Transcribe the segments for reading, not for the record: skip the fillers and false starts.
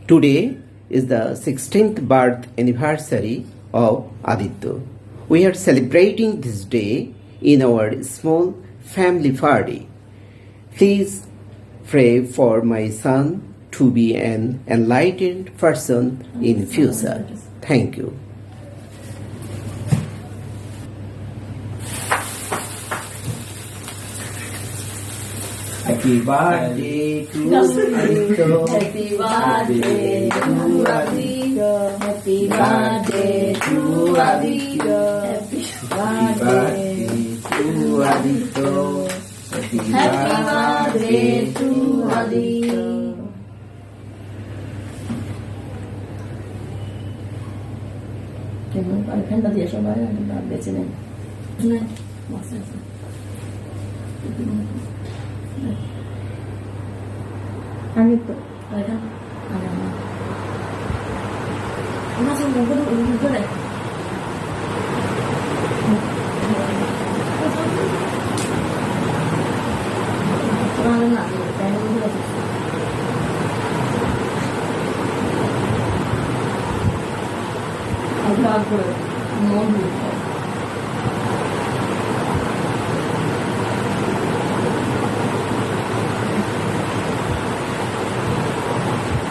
Today is the 16th birth anniversary of Aditya. We are celebrating this day in our small family party. Please pray for my son to be an enlightened person in future. Thank you. Happy birthday to Aditya. Happy birthday to Aditya. Happy birthday to Aditya. Happy birthday to Aditya. Happy birthday to Aditya. Anh Khánh dia sau đó là để trên này. Này, bỏ sang. Ăn đi tự. Ở đâu? À đâu. Nó xong rồi cái đồ cái này. Nó lên lại thì cái nó được. Anh ra rồi, ngon rồi.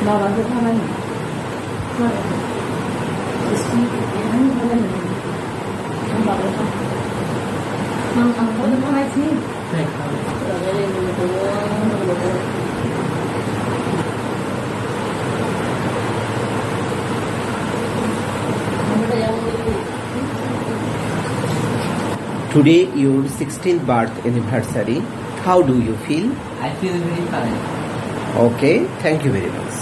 Nó bán được không anh? Nó anh bảo được không? Mang ăn có được không anh chứ? Ở đây mình có Today, your 16th birth anniversary. How do you feel? I feel very fine. Okay, thank you very much.